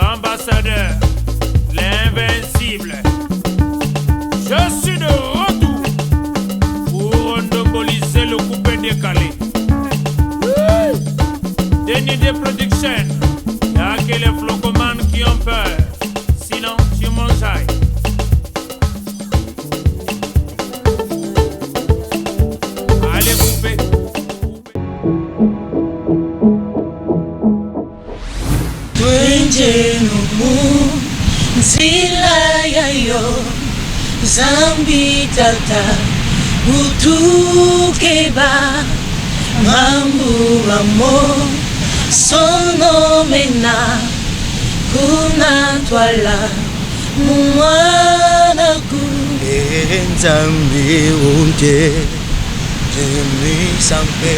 Ambassadeur, l'invincible. Je suis de retour pour endoboliser le coupé décalé. Denis de production, y'a que les flocomanes qui ont peur. Sinon, tu m'enjailles. Allez, poupée. Twenjenumu nzila yayo zambi tata utukeba mambu amo sonomena kuna twala mwana ku nzambi unje jemi sampe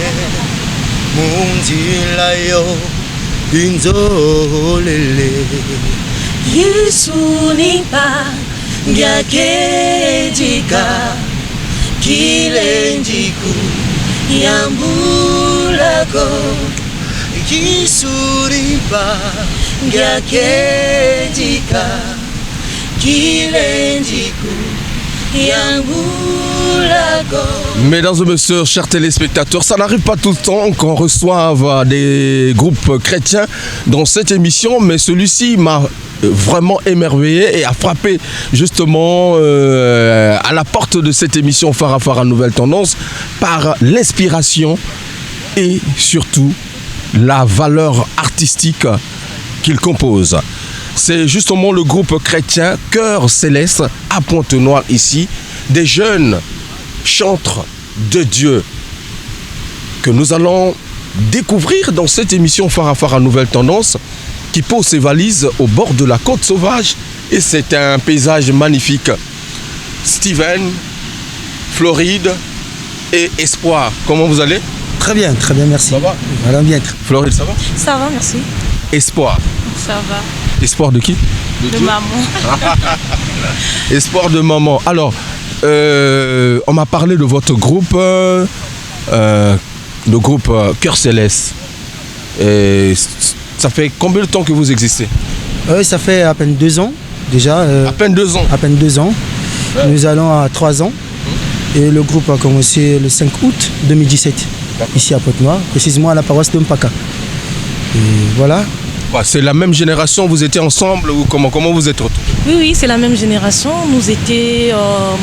munzila yo Binzolele Yesu nipa Ngakejika Kilenjiku Yambulako Yesu nipa Ngakejika Kilenjiku Mesdames et messieurs, chers téléspectateurs, ça n'arrive pas tout le temps qu'on reçoive des groupes chrétiens dans cette émission, mais celui-ci m'a vraiment émerveillé et a frappé justement à la porte de cette émission Farafara Nouvelle Tendance par l'inspiration et surtout la valeur artistique qu'il compose. C'est justement le groupe chrétien Cœur Céleste à Pointe-Noire ici, des jeunes chantres de Dieu que nous allons découvrir dans cette émission Farafara Nouvelle Tendance qui pose ses valises au bord de la côte sauvage et c'est un paysage magnifique. Steven, Floride et Espoir, comment vous allez? Très bien, merci. Ça va? Voilà, bien. Floride, ça va? Ça va, merci. Espoir. Ça va. Espoir de qui? De maman. Espoir de maman. Alors, on m'a parlé de votre groupe, le groupe Cœur Céleste. Et ça fait combien de temps que vous existez? Ça fait à peine 2 ans déjà. À peine 2 ans? À peine 2 ans. Ouais. Nous allons à 3 ans. Et le groupe a commencé le 5 août 2017, ici à Pointe-Noire, précisément à la paroisse de Mpaka. Et voilà. C'est la même génération, vous étiez ensemble ou comment vous êtes retrouvés? Oui, c'est la même génération. Nous étions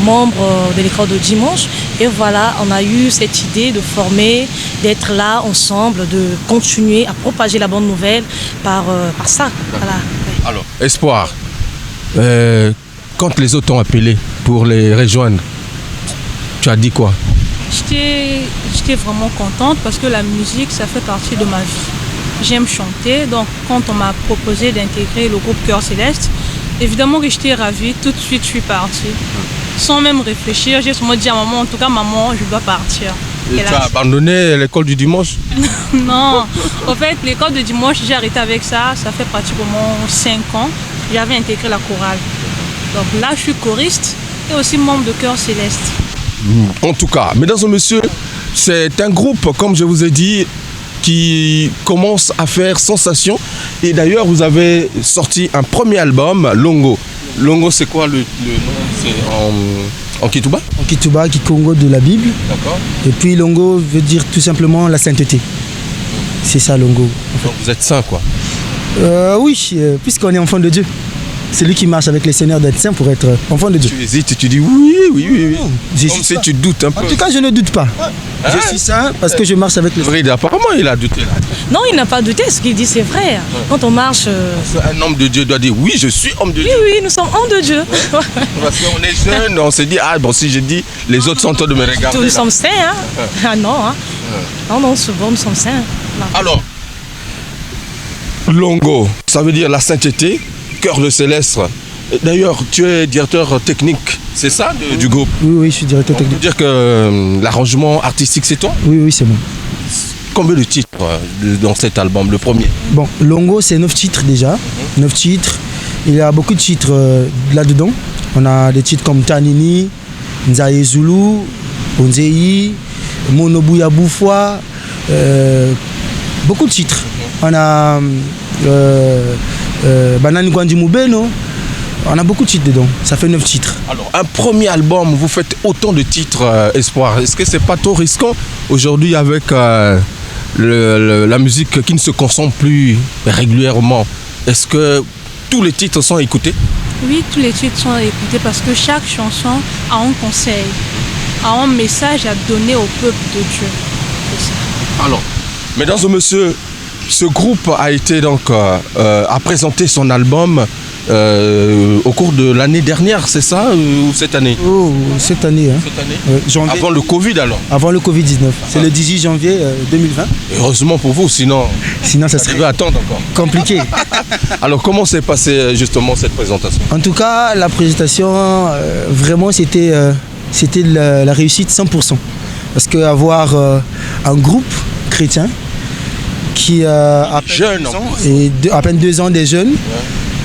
membres de l'école de dimanche. Et voilà, on a eu cette idée de former, d'être là ensemble, de continuer à propager la bonne nouvelle par ça. Voilà. Alors, Espoir, quand les autres t'ont appelé pour les rejoindre, tu as dit quoi? J'étais vraiment contente parce que la musique, ça fait partie de ma vie. J'aime chanter, donc quand on m'a proposé d'intégrer le groupe Cœur Céleste, évidemment que j'étais ravie, tout de suite je suis partie. Sans même réfléchir, j'ai seulement dit à maman, en tout cas maman, je dois partir. Et tu as abandonné l'école du dimanche? Non, en fait l'école du dimanche, j'ai arrêté avec ça, ça fait pratiquement 5 ans. J'avais intégré la chorale. Donc là je suis choriste et aussi membre de Cœur Céleste. En tout cas, mesdames et messieurs, c'est un groupe, comme je vous ai dit, qui commence à faire sensation. Et d'ailleurs, vous avez sorti un premier album, Longo. Longo, c'est quoi le nom? C'est en Kituba? En Kituba, Kikongo de la Bible. D'accord. Et puis Longo veut dire tout simplement la sainteté. C'est ça, Longo. En fait. Donc vous êtes saint, quoi? Oui, puisqu'on est enfant de Dieu. C'est lui qui marche avec les seigneurs d'être saint pour être enfant de Dieu. Tu hésites, tu dis oui. Comme si tu doutes un peu. En tout cas, je ne doute pas. Hein? Je suis saint parce que je marche avec les Floride, apparemment, il a douté là. Non, il n'a pas douté, ce qu'il dit c'est vrai. Quand on marche... Un homme de Dieu doit dire oui, je suis homme de Dieu. Oui, nous sommes hommes de Dieu. Parce qu'on est jeunes, on se dit, si je dis, les autres sont en train de me regarder. Nous sommes saints, hein? Ah non, hein? Non, c'est bon, nous sommes saints. Non. Alors, Longo, ça veut dire la sainteté, Cœur de Céleste. D'ailleurs, tu es directeur technique, c'est ça, du groupe? Oui, je suis directeur technique. On peut dire que l'arrangement artistique, c'est toi? Oui, c'est moi. Combien de titres dans cet album, le premier? Bon, Longo, c'est 9 titres déjà. 9 titres. Il y a beaucoup de titres là-dedans. On a des titres comme Tanini, Nzaye Zulu, Onzei, Monobuya Boufwa. Beaucoup de titres. On a Banani Gwandi Moubeno. On a beaucoup de titres dedans, ça fait 9 titres. Alors, un premier album, vous faites autant de titres, Espoir. Est-ce que c'est pas trop risquant aujourd'hui avec la musique qui ne se consomme plus régulièrement? Est-ce que tous les titres sont écoutés? Oui, tous les titres sont écoutés parce que chaque chanson a un conseil, a un message à donner au peuple de Dieu. C'est ça. Alors, mesdames et messieurs, ce groupe a été donc a présenté son album au cours de l'année dernière, c'est ça, ou cette année? Oh, cette année. Hein. Cette année. Janvier, avant le Covid alors? Avant le Covid-19. C'est le 18 janvier 2020. Heureusement pour vous, sinon ça serait attendre encore. Compliqué. Alors comment s'est passée justement cette présentation? En tout cas, la présentation, vraiment c'était la réussite 100%. Parce qu'avoir un groupe chrétien qui a à peine 2 ans des jeunes,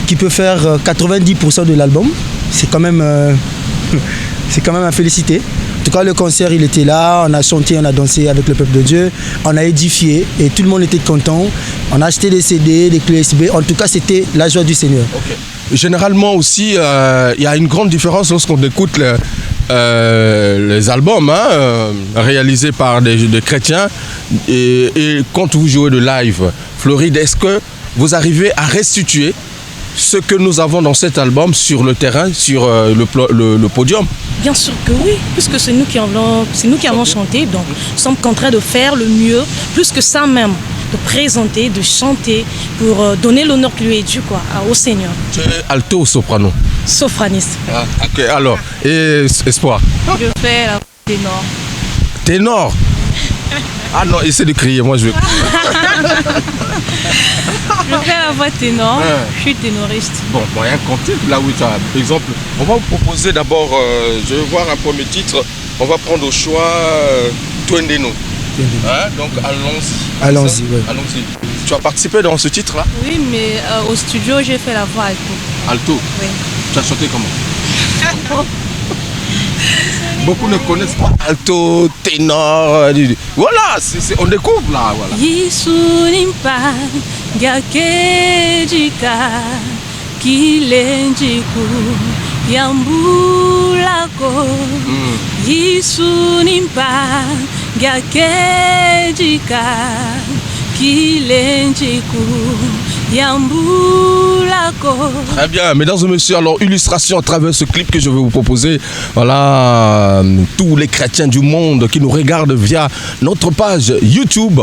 qui peut faire 90% de l'album, c'est quand même à féliciter. En tout cas, le concert, il était là, on a chanté, on a dansé avec le peuple de Dieu, on a édifié et tout le monde était content. On a acheté des CD, des clés USB. En tout cas, c'était la joie du Seigneur. Okay. Généralement aussi, il y a une grande différence lorsqu'on écoute les albums réalisés par des chrétiens et quand vous jouez de live. Floride, est-ce que vous arrivez à restituer ce que nous avons dans cet album sur le terrain, sur le podium? Bien sûr que oui, puisque c'est nous qui avons chanté, donc nous sommes en train de faire le mieux, plus que ça même, de présenter, de chanter, pour donner l'honneur qui lui est dû au Seigneur. Tu es alto ou soprano? Sopraniste. Ah, ok, alors, et Espoir? Je fais la ténor. Ténor? Ah non, essaie de crier, moi je vais. Je fais la voix ténor, je suis ténoriste. Bon, rien compter là où tu as. Par exemple, on va vous proposer d'abord, je vais voir un premier titre, on va prendre au choix Twendeno. Donc allons-y. Allons-y, oui. Allons-y. Tu as participé dans ce titre-là? Oui, mais au studio, j'ai fait la voix alto. Alto? Oui. Tu as chanté comment? Beaucoup ne connaissent pas alto, ténor. Voilà, on découvre là. Voilà. Yisunimpa gakedika kilenjiku yambulako. Yisunimpa gakedika kilenjiku yambulako. Très bien, mesdames et messieurs, alors illustration à travers ce clip que je vais vous proposer. Voilà, tous les chrétiens du monde qui nous regardent via notre page YouTube,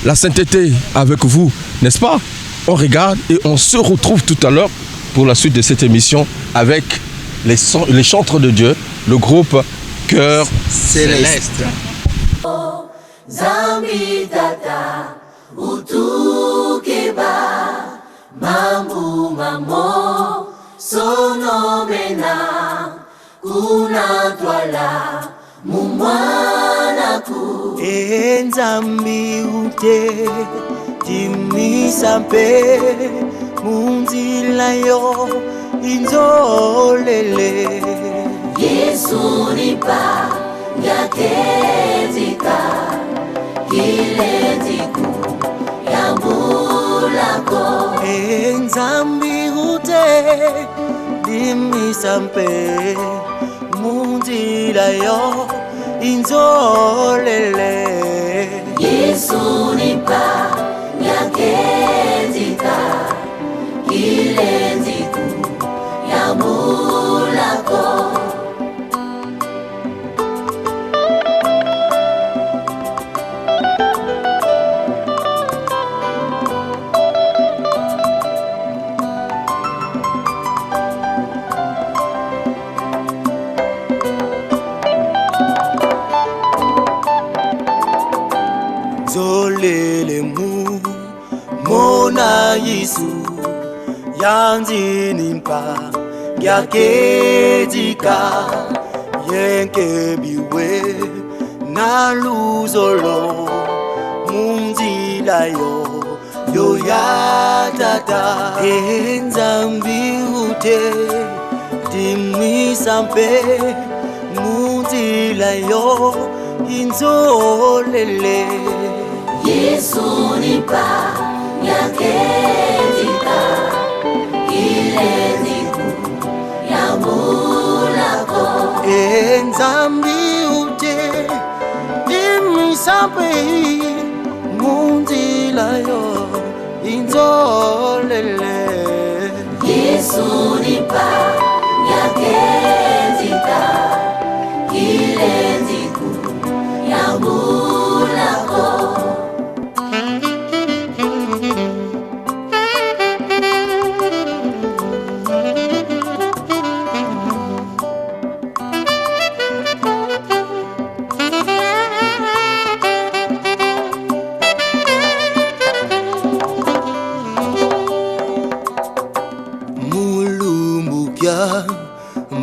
La Sainteté avec vous, n'est-ce pas? On regarde et on se retrouve tout à l'heure pour la suite de cette émission avec les chantres de Dieu, le groupe Cœur Céleste. Zambi tata utukeba mambu mamo sonomena kuna twala mumwanaku enzambi ute timisampe munzilayo inzolele Yesu nipa yakezika kiletiku yambulako enzambi ute dimisampe munzilayo inzolele Yesu nipa yakezika kiletiku yambulako Zolelemu mona Yesu yanzinimpa yakezika yenkebiwe naluzolo munzilayo yoyatata enzambi ute dimisampe munzilayo inzolele Yesu nipa yakezika inzolele Yesu nipa nyakenzita ile ndiku yambulako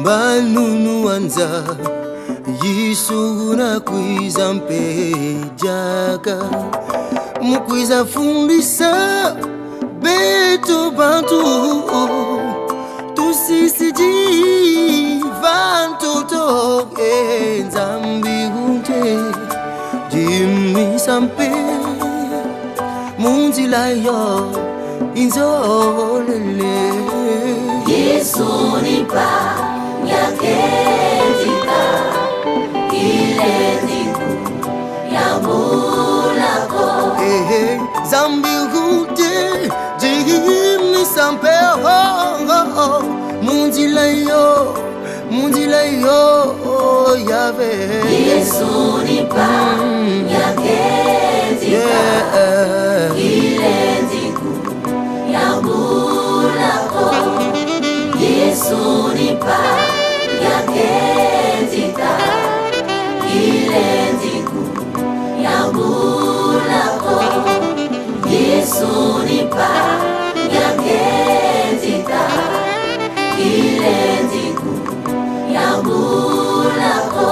Banunu wanza Yesu nakwiza mpejaka Mukwiza fundisa beto bantu Tusisiji vantoto Nzambi hunte Jimmi sampe Munzilayo inzolele Yesu nipa nyakenzita ile ndiku yambulako Zambi hute jihimi sampe mundilayo yave Yesu nipa nyakenzita ile ndiku yambulako Yesu nipa nyakenzita ile ndiku yambulako Yesu nipa nyakenzita ile ndiku yambulako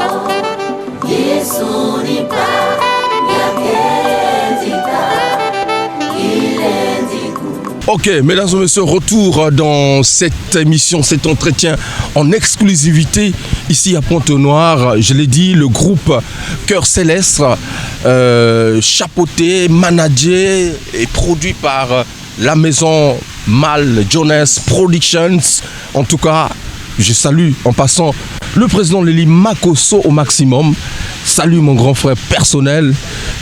Yesu nipa nyakenzita ile ndiku. Ok, mesdames et messieurs, retour dans cette émission, cet entretien en exclusivité ici à Pointe-Noire. Je l'ai dit, le groupe Cœur Céleste, chapeauté, managé et produit par la maison Mal Jones Productions. En tout cas, je salue en passant le président Lili Makoso au maximum. Salut mon grand frère personnel.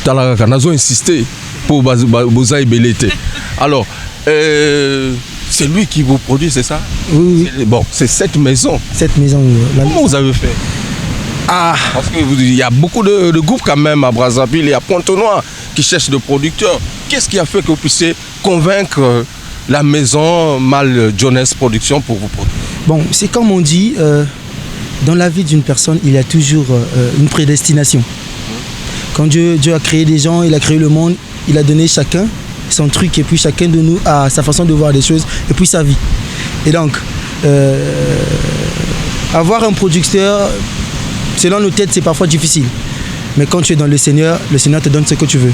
Talakanazo insisté pour Bozaï Belete. Alors, c'est lui qui vous produit, c'est ça? Oui. Bon, c'est cette maison. Cette maison. Comment vous avez fait? Parce qu'il y a beaucoup de groupes quand même à Brazzaville et à Pointe-Noire qui cherchent de producteurs. Qu'est-ce qui a fait que vous puissiez convaincre la maison Mal Jones Productions pour vous produire? Bon, c'est comme on dit, dans la vie d'une personne, il y a toujours une prédestination. Quand Dieu a créé des gens, il a créé le monde, il a donné chacun son truc et puis chacun de nous a sa façon de voir les choses et puis sa vie. Et donc, avoir un producteur, selon nos têtes, c'est parfois difficile. Mais quand tu es dans le Seigneur te donne ce que tu veux.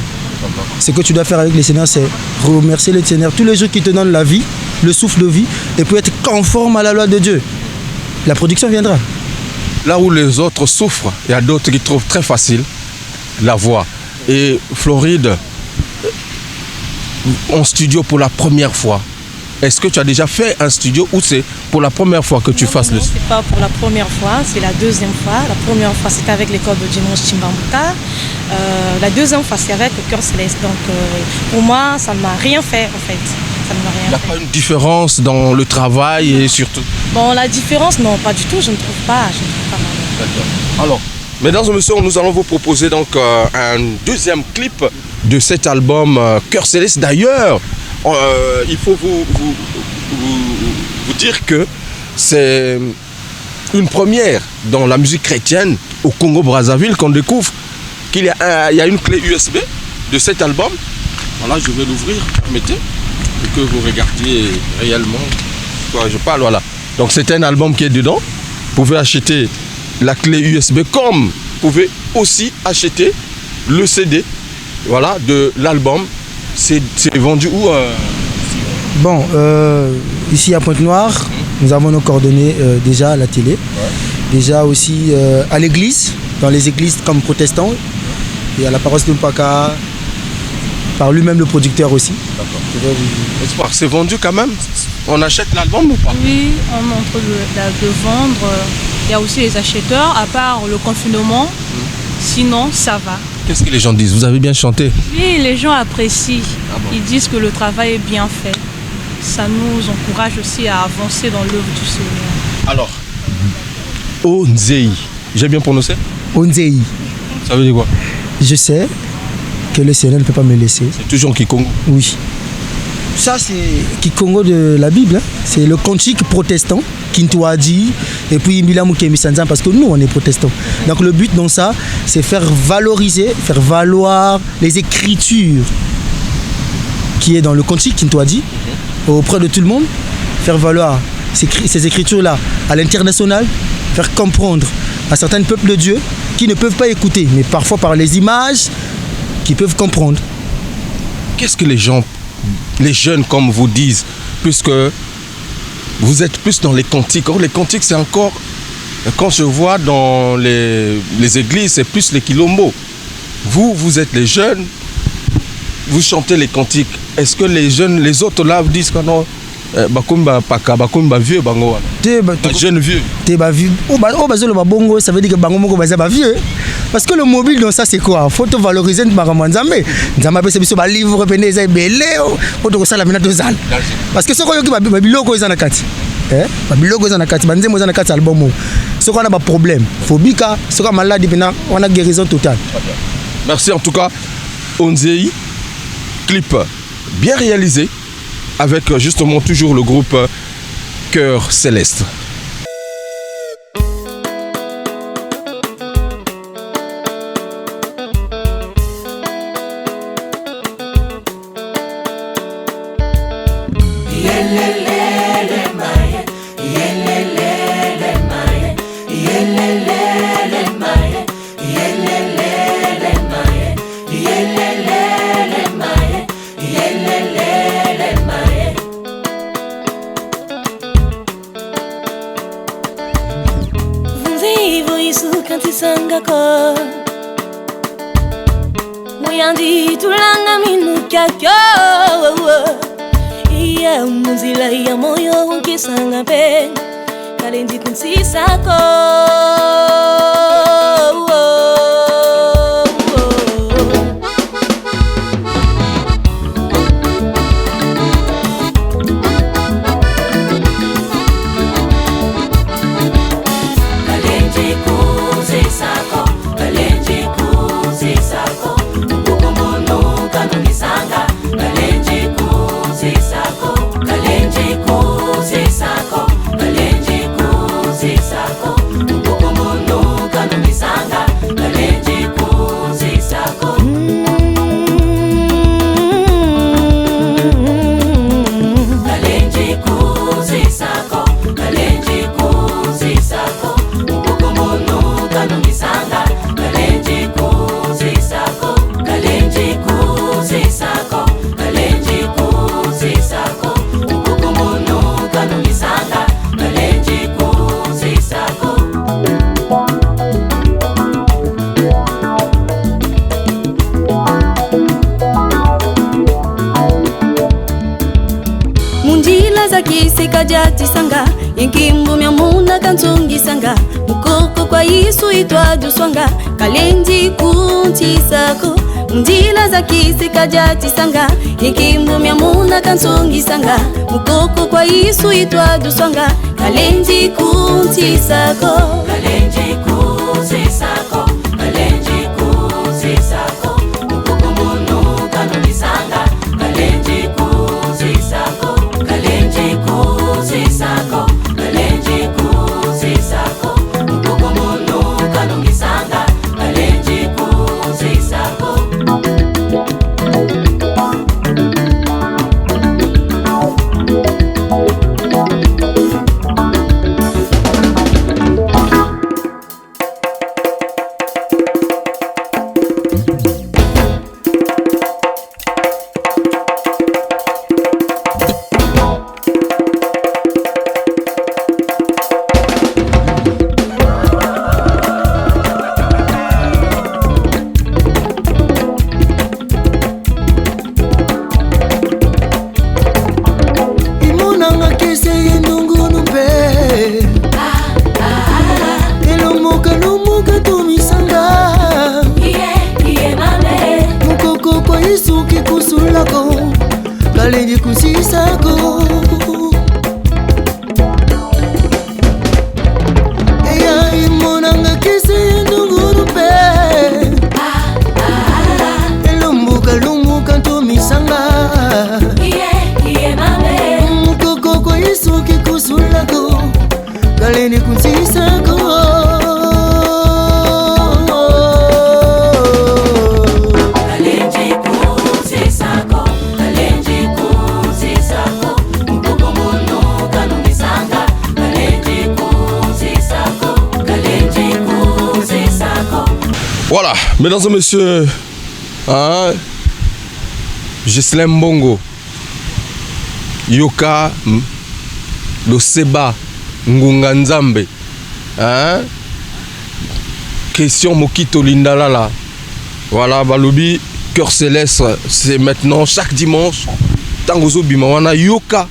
Ce que tu dois faire avec le Seigneur, c'est remercier le Seigneur tous les jours qui te donne la vie, le souffle de vie, et puis être conforme à la loi de Dieu. La production viendra. Là où les autres souffrent, il y a d'autres qui trouvent très facile la voix. Et Floride, en studio pour la première fois, est-ce que tu as déjà fait un studio ou c'est pour la première fois que tu fasses le studio? C'est pas pour la première fois, c'est la deuxième fois. La première fois, c'était avec l'école de Dimanche Chimbambuka. La deuxième fois, c'est avec le Cœur Céleste. Donc, pour moi, ça ne m'a rien fait, en fait. Ça ne m'a rien Il n'y a fait. pas une différence dans le travail et surtout? Bon, la différence, non, pas du tout. Je ne trouve pas. D'accord. Alors, mesdames et messieurs, nous allons vous proposer donc un deuxième clip de cet album Cœur Céleste. D'ailleurs, il faut vous dire que c'est une première dans la musique chrétienne au Congo-Brazzaville qu'on découvre qu'il y a une clé USB de cet album. Voilà, je vais l'ouvrir, permettez, pour que vous regardiez réellement de quoi je parle. Voilà. Donc c'est un album qui est dedans. Vous pouvez acheter la clé USB comme vous pouvez aussi acheter le CD, voilà, de l'album. C'est vendu où Bon, ici à Pointe-Noire, nous avons nos coordonnées déjà à la télé, déjà aussi à l'église, dans les églises comme protestants, et à la paroisse de Mpaka, par lui-même le producteur aussi. Espoir, c'est vendu quand même? On achète l'album ou pas? Oui, on est en train de vendre. Il y a aussi les acheteurs, à part le confinement. Sinon, ça va. Qu'est-ce que les gens disent? Vous avez bien chanté? Oui, les gens apprécient. Ils disent que le travail est bien fait. Ça nous encourage aussi à avancer dans l'œuvre du Seigneur. Alors, Onzei, j'ai bien prononcé? Onzei. Ça veut dire quoi? Je sais que le Seigneur ne peut pas me laisser. C'est toujours Kikongo. Oui. Ça, c'est Kikongo de la Bible. Hein. C'est le cantique protestant, Kintuadi, et puis Milamu Kemisanzan, parce que nous, on est protestants. Donc le but dans ça, c'est faire valoriser, faire valoir les écritures qui est dans le cantique Kintuadi, auprès de tout le monde, faire valoir ces écritures-là à l'international, faire comprendre à certains peuples de Dieu qui ne peuvent pas écouter, mais parfois par les images, qui peuvent comprendre. Qu'est-ce que les gens, les jeunes comme vous disent, puisque vous êtes plus dans les cantiques? Or, les cantiques, c'est encore, quand je vois dans les églises, c'est plus les quilombo. Vous êtes les jeunes, vous chantez les cantiques. Est-ce que les jeunes, les autres là, vous disent que non, bakumba vieux, bango jeune vieux. Bongo, ça veut dire que bango moko baza ba vieux. Parce que le mobile dans ça c'est quoi? Faut te valoriser makambo nzambe. Nzambe pe biso ba livre pene eza belé oto sala mina tozala. Parce que soko yoki ba biloko eza na kati. Ba biloko eza na kati, ba nzembo eza na kati album. Soko on a ba problème. Phobika, soko maladie pena on a guérison totale. Merci en tout cas Onzei, clip bien réalisé avec justement toujours le groupe Cœur Céleste. Muyandi tulanga minuka kyo iya muzila ya moyo unkisanga pe kalendi kunsisako Sanga yenkimbo mya muna kanzongisanga mukoko kwa Yesu itwadu swanga kalenji kuntisako ndila za kisika jatisanga yenkimbo mya muna kanzongisanga mukoko kwa Yesu itwadu swanga kalenji kuntisako kalenji kuntisako kalenji kuntisako mukoko mono kanongisanga kalenji kuntisako kalenji kuntisako kalenji kuntisako mukoko mono kanongisanga kalenji kuntisako. Suki kusulako Kaleni kunsisako Voilà, mesdames et messieurs, hein, Ghislain Mbongo, Yoka, le Seba, Ngunga Nzambe, hein, question Mokito Lindalala. Voilà, Balobi, Cœur Céleste, c'est maintenant chaque dimanche. Tangozo Bimawana, Yoka,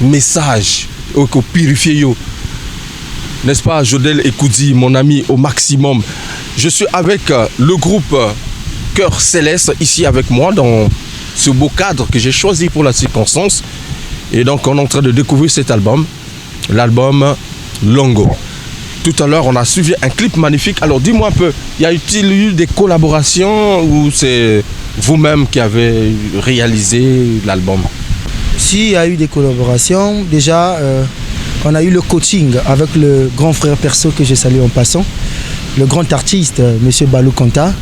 message, Oko purifié yo. N'est-ce pas, Jodel Ekoudi, mon ami au maximum. Je suis avec le groupe Cœur Céleste, ici avec moi, dans ce beau cadre que j'ai choisi pour la circonstance. Et donc, on est en train de découvrir cet album, l'album Longo. Tout à l'heure, on a suivi un clip magnifique. Alors, dis-moi un peu, y a-t-il eu des collaborations ou c'est vous-même qui avez réalisé l'album? Si, il y a eu des collaborations. Déjà, on a eu le coaching avec le grand frère perso que j'ai salué en passant, le grand artiste, M. Balou Kanta.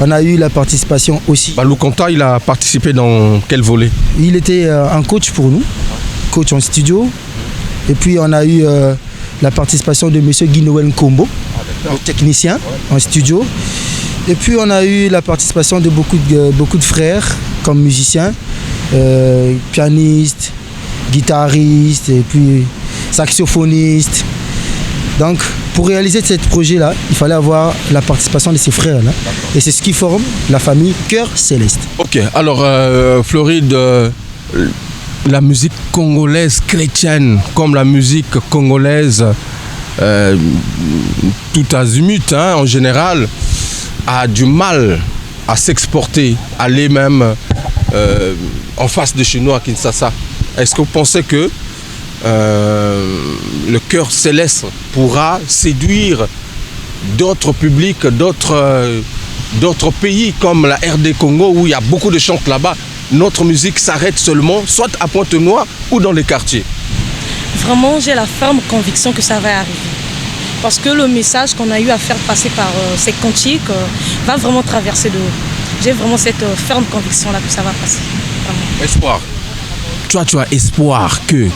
On a eu la participation aussi. Balou Kanta, il a participé dans quel volet? Il était un coach pour nous, coach en studio. Et puis on a eu la participation de M. Guy-Noël Nkombo, le technicien en studio. Et puis on a eu la participation de beaucoup de frères comme musiciens, pianistes, guitaristes et puis saxophonistes. Donc pour réaliser ce projet-là, il fallait avoir la participation de ces frères-là. Et c'est ce qui forme la famille Cœur Céleste. Ok, alors Floride, la musique congolaise chrétienne, comme la musique congolaise tout azimut, hein, en général, a du mal à s'exporter, aller même en face de chez nous à Kinshasa. Est-ce que vous pensez que le Cœur Céleste pourra séduire d'autres publics, d'autres pays comme la RD Congo où il y a beaucoup de chants là-bas? Notre musique s'arrête seulement soit à Pointe-Noire ou dans les quartiers. Vraiment, j'ai la ferme conviction que ça va arriver. Parce que le message qu'on a eu à faire passer par ces cantiques va vraiment traverser de haut. J'ai vraiment cette ferme conviction-là que ça va passer. Vraiment. Espoir. Tu as espoir que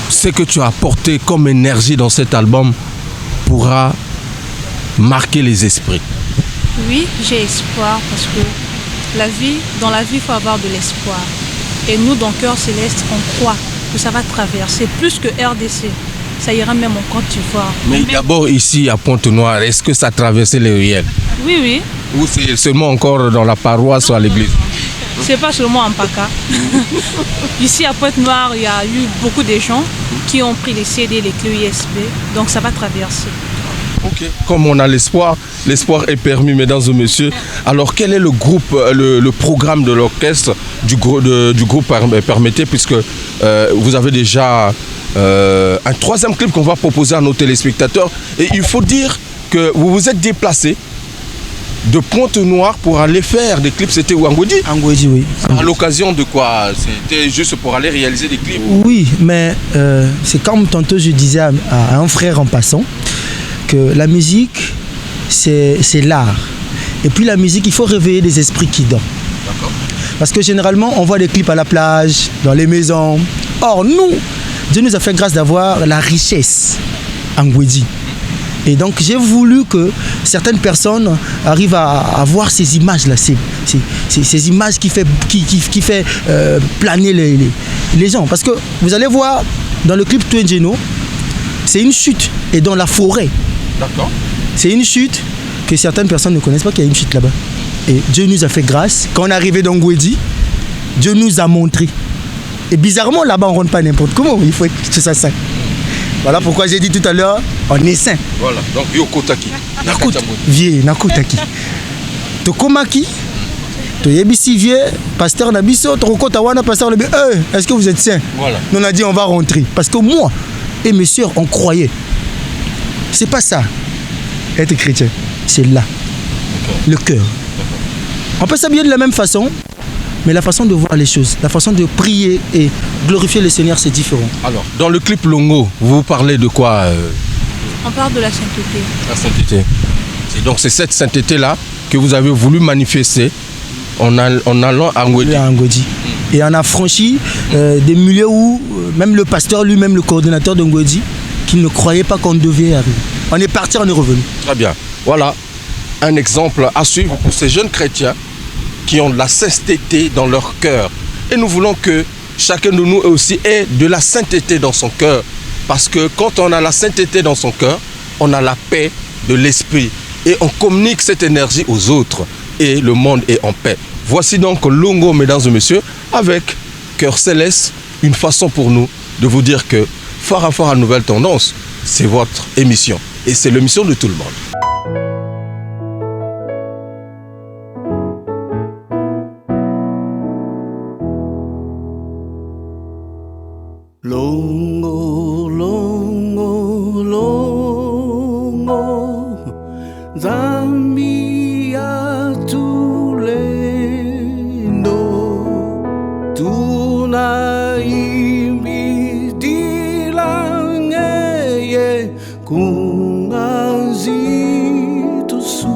ce que tu as apporté comme énergie dans cet album pourra marquer les esprits. Oui, j'ai espoir parce que dans la vie, il faut avoir de l'espoir. Et nous, dans Cœur Céleste, on croit que ça va traverser plus que RDC. Ça ira même en Côte d'Ivoire. Mais d'abord ici à Pointe-Noire, est-ce que ça a traversé les ruelles? Oui, oui. Ou c'est seulement encore dans la paroisse ou à l'église? C'est pas seulement en PACA. Ici à Pointe-Noire, il y a eu beaucoup de gens qui ont pris les CD, les clés USB. Donc ça va traverser. Ok. Comme on a l'espoir est permis, mesdames et messieurs. Alors quel est le groupe, le programme de l'orchestre du groupe Permettez, puisque vous avez déjà un troisième clip qu'on va proposer à nos téléspectateurs. Et il faut dire que vous vous êtes déplacé de Pointe-Noire pour aller faire des clips. C'était où, Angwedi? Angwedi, oui. À l'occasion de quoi? C'était juste pour aller réaliser des clips? Oui, mais c'est comme tantôt je disais à un frère en passant que la musique, c'est l'art. Et puis la musique, il faut réveiller des esprits qui dorment. D'accord. Parce que généralement, on voit des clips à la plage, dans les maisons. Or, nous, Dieu nous a fait grâce d'avoir la richesse Angwedi. Et donc j'ai voulu que certaines personnes arrivent à voir ces images-là, ces images qui fait planer les gens. Parce que vous allez voir dans le clip Twengeno, c'est une chute, et dans la forêt. D'accord. C'est une chute que certaines personnes ne connaissent pas qu'il y a une chute là-bas. Et Dieu nous a fait grâce. Quand on est arrivé dans Ngwedi, Dieu nous a montré. Et bizarrement, là-bas, on ne rentre pas n'importe comment. Il faut être ça sain. Voilà pourquoi j'ai dit tout à l'heure, on est sain. Voilà, donc Yokotaki. Vieux, Nakotaki. Tokomaki, Toyebisi vieux, pasteur Nabiso, Torokota Wana, pasteur Nabiso. Est-ce que vous êtes sain? Voilà. Nous on a dit on va rentrer. Parce que moi et mes soeurs, on croyait. C'est pas ça, être chrétien. C'est là, le cœur. On peut s'habiller de la même façon, mais la façon de voir les choses, la façon de prier et glorifier le Seigneur, c'est différent. Alors, dans le clip Longo, vous parlez de quoi On parle de la sainteté. La sainteté. Et donc c'est cette sainteté-là que vous avez voulu manifester en allant à Ngodi. Et on a franchi des milieux où même le pasteur lui-même, le coordinateur de Ngodi, qui ne croyait pas qu'on devait arriver. On est parti, on est revenu. Très bien. Voilà un exemple à suivre pour ces jeunes chrétiens qui ont de la sainteté dans leur cœur. Et nous voulons que chacun de nous aussi ait de la sainteté dans son cœur. Parce que quand on a la sainteté dans son cœur, on a la paix de l'esprit. Et on communique cette énergie aux autres. Et le monde est en paix. Voici donc Longo, mesdames et messieurs, avec Cœur Céleste, une façon pour nous de vous dire que Phare à Nouvelle Tendance, c'est votre émission. Et c'est l'émission de tout le monde. Longo, longo, longo, Zambi atulendo, tunaimbi dilangeye kungazi tusu.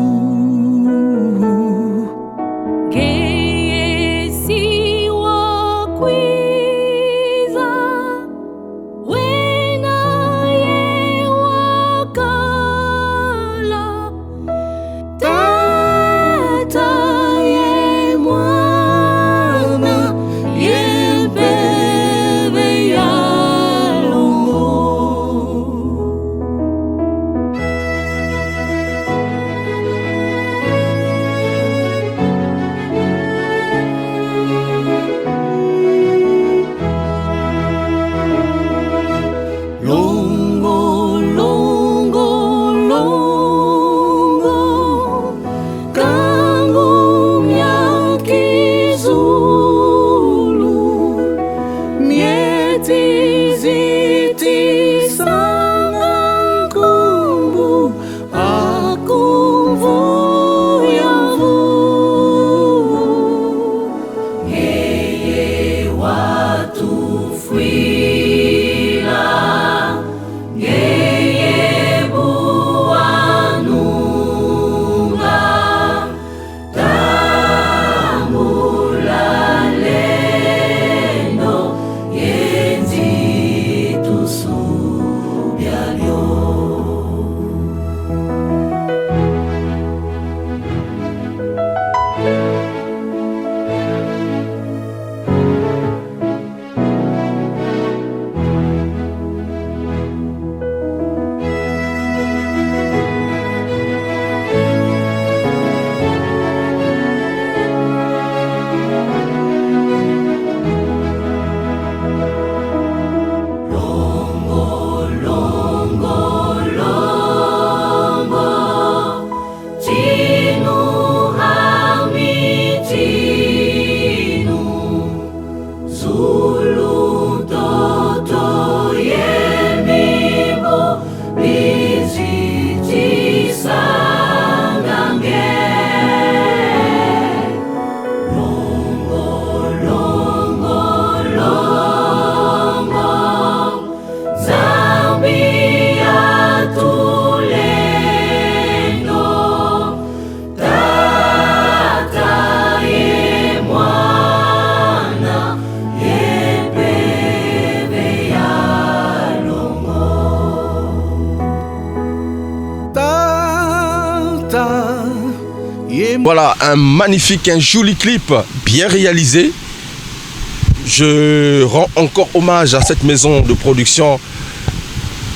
Voilà, un magnifique, un joli clip, bien réalisé. Je rends encore hommage à cette maison de production,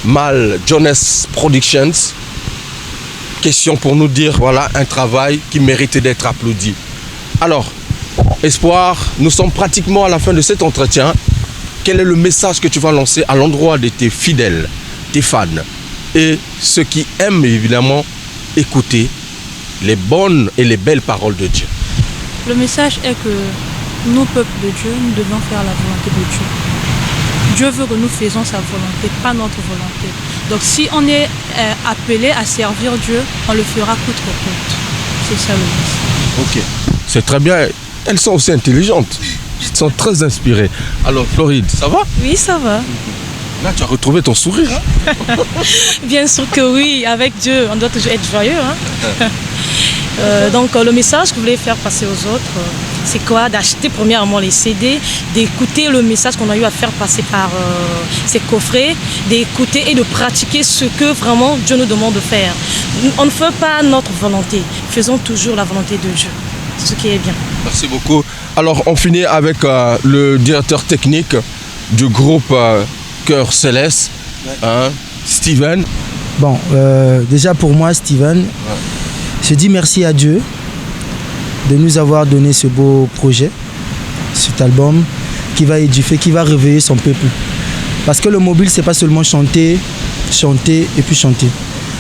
Mal Jones Productions. Question pour nous dire, voilà, un travail qui mérite d'être applaudi. Alors, Espoir, nous sommes pratiquement à la fin de cet entretien. Quel est le message que tu vas lancer à l'endroit de tes fidèles, tes fans et ceux qui aiment évidemment écouter les bonnes et les belles paroles de Dieu? Le message est que nous, peuple de Dieu, nous devons faire la volonté de Dieu. Dieu veut que nous faisions sa volonté, pas notre volonté. Donc si on est appelé à servir Dieu, on le fera coûte que coûte. C'est ça le message. Ok, c'est très bien. elles sont aussi intelligentes. Elles sont très inspirées. Alors, Floride, ça va? Oui, ça va. Là, tu as retrouvé ton sourire. Hein? Bien sûr que oui, avec Dieu, on doit toujours être joyeux. Hein. Donc le message que je voulais faire passer aux autres, c'est quoi? D'acheter premièrement les CD, d'écouter le message qu'on a eu à faire passer par ces coffrets, d'écouter et de pratiquer ce que vraiment Dieu nous demande de faire. On ne fait pas notre volonté, faisons toujours la volonté de Dieu, ce qui est bien. Merci beaucoup. Alors on finit avec le directeur technique du groupe Cœur Céleste, hein, Steven. Bon, déjà pour moi, Steven, je dis merci à Dieu de nous avoir donné ce beau projet, cet album qui va édifier, qui va réveiller son peuple. Parce que le mobile, c'est pas seulement chanter, chanter et puis chanter.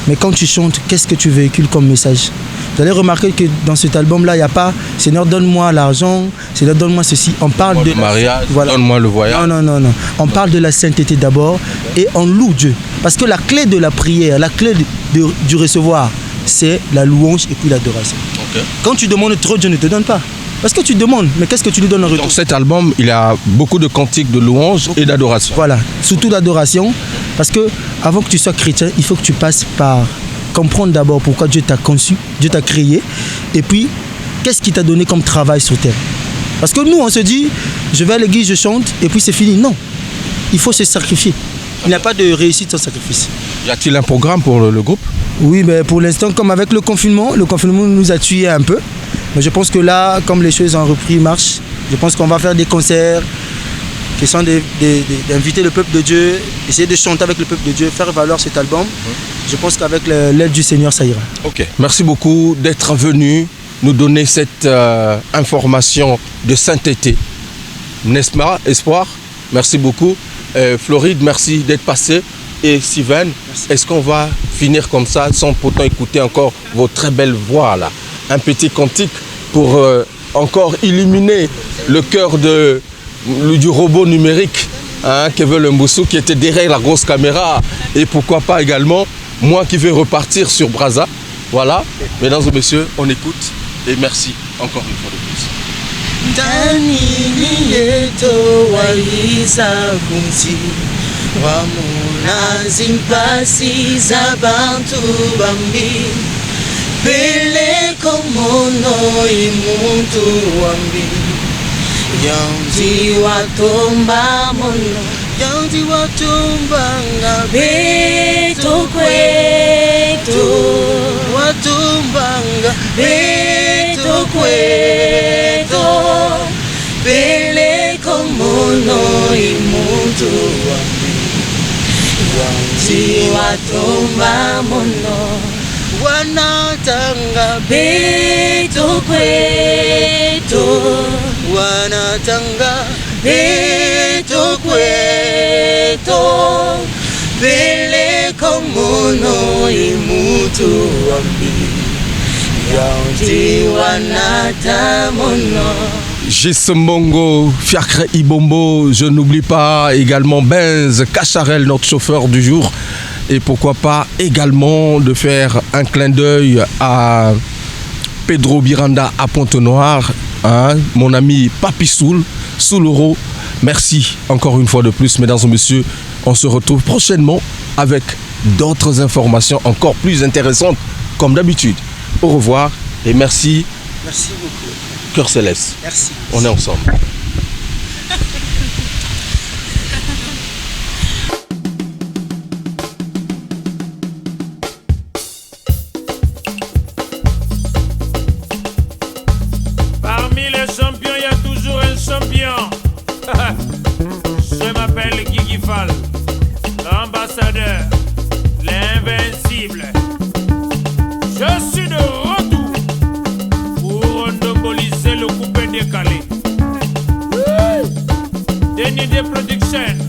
Mais quand tu chantes, qu'est-ce que tu véhicules comme message? Vous allez remarquer que dans cet album-là, il n'y a pas « Seigneur, donne-moi l'argent, Seigneur, donne-moi ceci ». On parle de mariage, voilà. Donne-moi le voyage. Non. On parle de la sainteté d'abord et on loue Dieu. Parce que la clé de la prière, la clé du recevoir, c'est la louange et puis l'adoration. Okay. Quand tu demandes trop, Dieu ne te donne pas. Parce que tu demandes, mais qu'est-ce que tu lui donnes en retour? Dans cet album, il y a beaucoup de cantiques de louange et d'adoration. Voilà, surtout d'adoration. Parce que avant que tu sois chrétien, il faut que tu passes par comprendre d'abord pourquoi Dieu t'a conçu, Dieu t'a créé. Et puis, qu'est-ce qu'il t'a donné comme travail sur terre? Parce que nous, on se dit, je vais à l'église, je chante, et puis c'est fini. Non, il faut se sacrifier. Il n'y a pas de réussite sans sacrifice. Y a-t-il un programme pour le groupe? Oui, mais pour l'instant, comme avec le confinement nous a tués un peu. Mais je pense que là, comme les choses ont repris, marchent, je pense qu'on va faire des concerts qui sont d'inviter le peuple de Dieu, essayer de chanter avec le peuple de Dieu, faire valoir cet album. Je pense qu'avec l'aide du Seigneur, ça ira. Ok, merci beaucoup d'être venu nous donner cette information de sainteté. N'est-ce pas, Espoir? Merci beaucoup. Floride, merci d'être passé. Et Steven, est-ce qu'on va finir comme ça sans pourtant écouter encore vos très belles voix là? Un petit cantique pour encore illuminer le cœur du robot numérique, hein, Kevin Mboussou, qui était derrière la grosse caméra. Et pourquoi pas également moi qui vais repartir sur Brazza. Voilà, mesdames et messieurs, on écoute et merci encore une fois de plus. Pele komono imuntu wambi Yanti watomba mono Yanti watomba nga beto kweto Watomba nga beto kweto Pele komono imuntu wambi Yanti watomba mono Wanatanga beto kweto Wanatanga beto kweto Pele komono imutu wambi Yanti wanatamono. Gismongo, Fiacre Ibombo, je n'oublie pas également Benz Cacharel, notre chauffeur du jour. Et pourquoi pas également de faire un clin d'œil à Pedro Biranda à Pointe-Noire, hein, mon ami Papi Souloro. Merci encore une fois de plus, mesdames et messieurs. On se retrouve prochainement avec d'autres informations encore plus intéressantes, comme d'habitude. Au revoir et merci. Merci beaucoup. Cœur Céleste. Merci. On est ensemble. Parmi les champions, il y a toujours un champion. Je m'appelle Guigui Fall, l'ambassadeur, l'invincible. Je suis de retour pour monopoliser le coupé décalé. Denis des Productions.